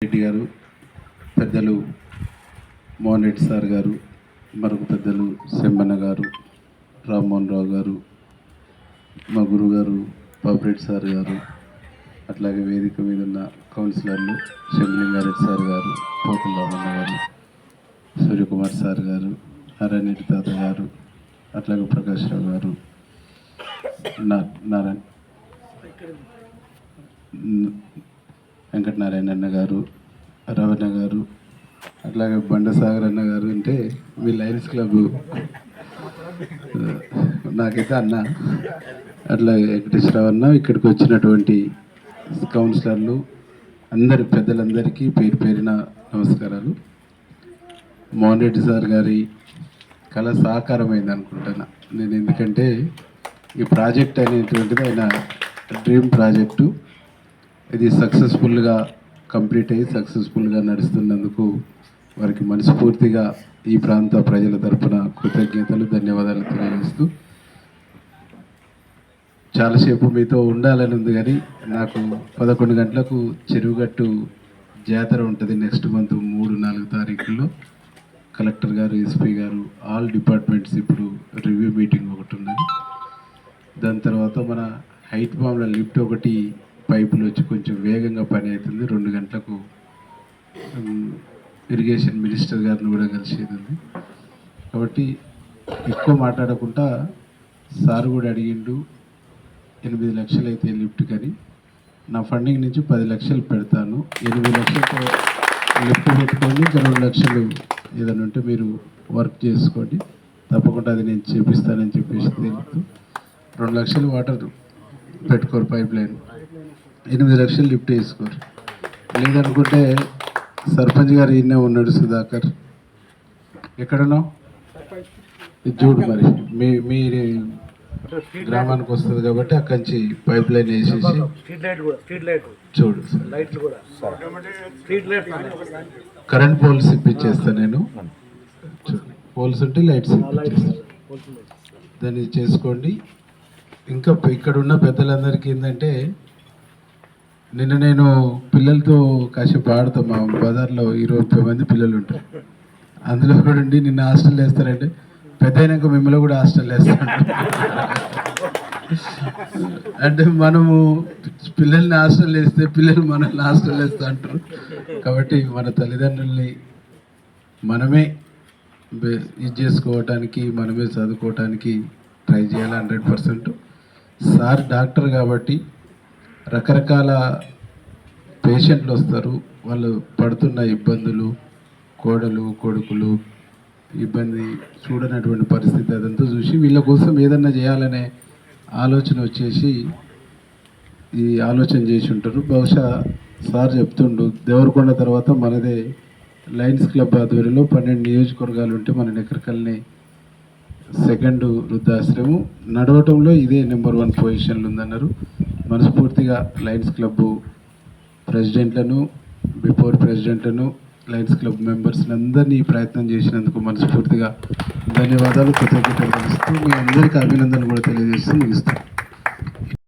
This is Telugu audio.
రెడ్డి గారు, పెద్దలు మోహన్ రెడ్డి సార్ గారు, మరొక పెద్దలు సెమ్మన్న గారు, రామ్మోహన్ రావు గారు, మా గురుగారు పాపిరెడ్డి సార్ గారు, అట్లాగే వేదిక మీద ఉన్న కౌన్సిలర్లు శంభలింగారెడ్డి సార్ గారు, పోతుల రామన్న గారు, సూర్యకుమార్ సార్ గారు, నారాయణ తాత గారు, అట్లాగే ప్రకాష్ రావు గారు, నారాయణ వెంకటనారాయణ అన్న గారు, రవణ గారు, అట్లాగే బండసాగర్ అన్న గారు. అంటే మీ లయన్స్ క్లబ్ నాకైతే అన్న. అట్లాగే వెంకటేశ్వరరావు అన్న, ఇక్కడికి వచ్చినటువంటి కౌన్సిలర్లు అందరి పెద్దలందరికీ పేరు పేరిన నమస్కారాలు. మోహన్ రెడ్డి సార్ గారి కళ సాకారమైంది అనుకుంటున్నా నేను. ఎందుకంటే ఈ ప్రాజెక్ట్ అనేటువంటిది ఆయన డ్రీమ్ ప్రాజెక్టు. ఇది సక్సెస్ఫుల్గా కంప్లీట్ అయ్యి సక్సెస్ఫుల్గా నడుస్తున్నందుకు వారికి మనస్ఫూర్తిగా ఈ ప్రాంత ప్రజల తరఫున కృతజ్ఞతలు, ధన్యవాదాలు తెలియజేస్తూ, చాలాసేపు మీతో ఉండాలని ఉంది కానీ నాకు 11 గంటలకు చెరువుగట్టు జాతర ఉంటుంది నెక్స్ట్ మంత్ 3-4 తారీఖుల్లో. కలెక్టర్ గారు, ఎస్పీ గారు, ఆల్ డిపార్ట్మెంట్స్ ఇప్పుడు రివ్యూ మీటింగ్ ఒకటి ఉన్నది. దాని తర్వాత మన హైట్ బాంబ్ల లిఫ్ట్ ఒకటి పైపులు వచ్చి కొంచెం వేగంగా పని అవుతుంది. 2 గంటలకు ఇరిగేషన్ మినిస్టర్ గారిని కూడా కలిసేది ఉంది. కాబట్టి ఎక్కువ మాట్లాడకుండా సార్ కూడా అడిగిండు 8 లక్షలు అయితే లిఫ్ట్ కానీ నా ఫండింగ్ నుంచి 10 లక్షలు పెడతాను. 8 లక్షలతో లిఫ్ట్ పెట్టుకొని 2 లక్షలు ఏదైనా ఉంటే మీరు వర్క్ చేసుకోండి, తప్పకుండా అది నేను చేపిస్తానని చెప్పేసి తెలుపుతూ 2 లక్షలు వాటర్ పెట్టుకోరు, పైప్ లైన్ 8 లక్షలు లిఫ్ట్ వేసుకోరు. లేదనుకుంటే సర్పంచ్ గారు ఈయనే ఉన్నాడు, సుధాకర్. ఎక్కడనో చూడు, మరి మీరు గ్రామానికి వస్తుంది కాబట్టి అక్కడి నుంచి పైప్ లైన్ వేసేసి చూడు. కరెంట్ పోల్స్ ఇప్పించేస్తా నేను. పోల్స్ ఉంటే లైట్స్ ఇప్పించేస్తాను, దాన్ని చేసుకోండి. ఇంకా ఇక్కడ ఉన్న పెద్దలందరికీ ఏంటంటే, నిన్న నేను పిల్లలతో కాసేపు ఆడతాం. మా బజార్లో 20 మంది పిల్లలు ఉంటారు. అందులో కూడా ఉండి నిన్న హాస్టల్ వేస్తారంటే, పెద్ద అయినాక మిమ్మల్ని కూడా హాస్టల్ వేస్తాడు. అంటే మనము పిల్లల్ని హాస్టల్ వేస్తే పిల్లలు మనల్ని హాస్టల్ వేస్తా అంటారు. కాబట్టి మన తల్లిదండ్రుల్ని మనమే ఇది చేసుకోవటానికి, మనమే చదువుకోవటానికి ట్రై చేయాలి 100%. సార్ డాక్టర్ కాబట్టి రకరకాల పేషెంట్లు వస్తారు, వాళ్ళు పడుతున్న ఇబ్బందులు, కోడలు కొడుకులు ఇబ్బంది చూడనటువంటి పరిస్థితి అదంతా చూసి వీళ్ళ కోసం ఏదన్నా చేయాలనే ఆలోచన వచ్చేసి ఈ ఆలోచన చేసి ఉంటారు. బహుశా సార్ చెప్తుండు, దేవరకొండ తర్వాత మనదే లయన్స్ క్లబ్ ఆధ్వర్యంలో 12 నియోజకవర్గాలు ఉంటే మన నెకరకల్ని 2nd వృద్ధాశ్రమం నడవటంలో ఇదే నెంబర్ 1 పొజిషన్లు ఉందన్నారు. మనస్ఫూర్తిగా లయన్స్ క్లబ్ ప్రెసిడెంట్లను, బిఫోర్ ప్రెసిడెంట్లను, లయన్స్ క్లబ్ మెంబర్స్ని అందరినీ ఈ ప్రయత్నం చేసినందుకు మనస్ఫూర్తిగా ధన్యవాదాలు, కృతజ్ఞతలు తెలుస్తూ మీ అందరికీ అభినందనలు కూడా తెలియజేస్తూ ముగిస్తాను.